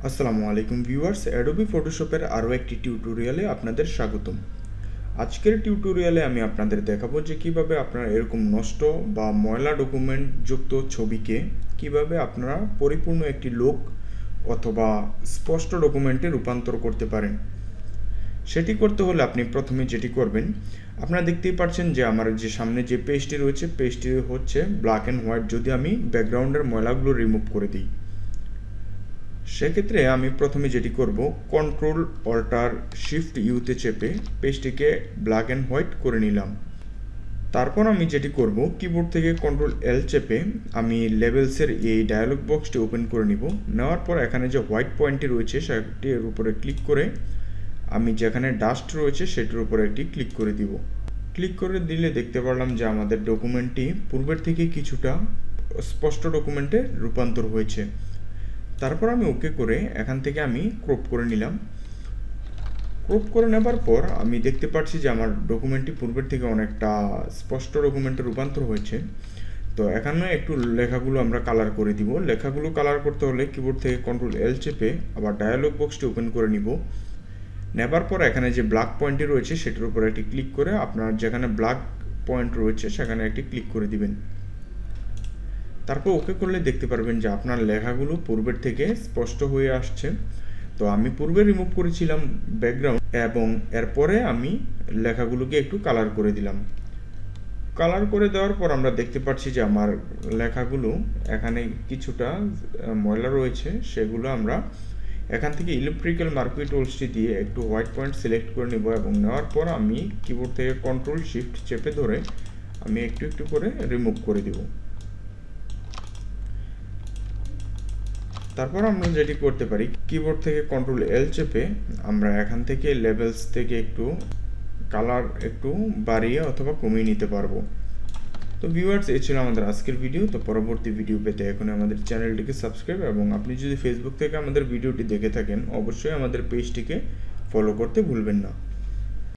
আসসালামু আলাইকুম viewers, Adobe ফটোশপের আরও একটি টিউটোরিয়ালে আপনাদের স্বাগতম। আজকের টিউটোরিয়ালে আমি আপনাদের দেখাবো যে কিভাবে আপনারা এরকম নষ্ট বা ময়লা ডকুমেন্ট যুক্ত ছবিকে কিভাবে আপনারা পরিপূর্ণ একটি লুক অথবা স্পষ্ট ডকুমেন্টে রূপান্তর করতে পারেন। সেটি করতে হলে আপনি প্রথমে যেটি করবেন, আপনারা দেখতেই পাচ্ছেন যে আমার যে সামনে যে পেজটি রয়েছে, পেজটি হচ্ছে ব্ল্যাক অ্যান্ড হোয়াইট। যদি আমি ব্যাকগ্রাউন্ডের ময়লাগুলো রিমুভ করে দিই, সেক্ষেত্রে আমি প্রথমে যেটি করব, কন্ট্রোল অল্টার শিফট ইউতে চেপে পেজটিকে ব্ল্যাক অ্যান্ড হোয়াইট করে নিলাম। তারপর আমি যেটি করব, কিবোর্ড থেকে কন্ট্রোল এল চেপে আমি লেভেলসের এই ডায়ালগ বক্সটি ওপেন করে নিব। নেওয়ার পর এখানে যে হোয়াইট পয়েন্টটি রয়েছে সেটির উপরে ক্লিক করে আমি যেখানে ডাস্ট রয়েছে সেটির উপরে একটি ক্লিক করে দিব। ক্লিক করে দিলে দেখতে পারলাম যে আমাদের ডকুমেন্টটি পূর্বের থেকে কিছুটা স্পষ্ট ডকুমেন্টে রূপান্তর হয়েছে। তারপর আমি ওকে করে এখান থেকে আমি ক্রপ করে নিলাম। ক্রপ করে নেবার পর আমি দেখতে পাচ্ছি যে আমার ডকুমেন্টটি পূর্বের থেকে অনেকটা স্পষ্ট ডকুমেন্টে রূপান্তর হয়েছে। তো এখানে একটু লেখাগুলো আমরা কালার করে দিব। লেখাগুলো কালার করতে হলে কিবোর্ড থেকে কন্ট্রোল এল চেপে আবার ডায়ালগ বক্সটি ওপেন করে নিব। নেবার পর এখানে যে ব্ল্যাক পয়েন্টটি রয়েছে সেটির উপর একটি ক্লিক করে আপনার যেখানে ব্ল্যাক পয়েন্ট রয়েছে সেখানে একটি ক্লিক করে দিবেন। তারপর ওকে করলে দেখতে পারবেন যে আপনার লেখাগুলো পূর্বের থেকে স্পষ্ট হয়ে আসছে। তো আমি পূর্বে রিমুভ করেছিলাম ব্যাকগ্রাউন্ড এবং এরপরে আমি লেখাগুলোকে একটু কালার করে দিলাম। কালার করে দেওয়ার পর আমরা দেখতে পাচ্ছি যে আমার লেখাগুলো এখানে কিছুটা ময়লা রয়েছে, সেগুলো আমরা এখান থেকে ইলেকট্রিক্যাল মার্কুই টুলসটি দিয়ে একটু হোয়াইট পয়েন্ট সিলেক্ট করে নেব এবং নেওয়ার পর আমি কিবোর্ড থেকে কন্ট্রোল শিফট চেপে ধরে আমি একটু একটু করে রিমুভ করে দিব। তারপর আমরা যেটি করতে পারি, কিবোর্ড থেকে কন্ট্রোল এল চেপে আমরা এখান থেকে লেভেলস থেকে একটু কালার একটু বাড়িয়ে অথবা কমিয়ে নিতে পারবো। তো ভিউয়ার্স, এই ছিল আমাদের আজকের ভিডিও। তো পরবর্তী ভিডিও পেতে এখন আমাদের চ্যানেলটিকে সাবস্ক্রাইব এবং আপনি যদি ফেসবুক থেকে আমাদের ভিডিওটি দেখে থাকেন অবশ্যই আমাদের পেজটিকে ফলো করতে ভুলবেন না।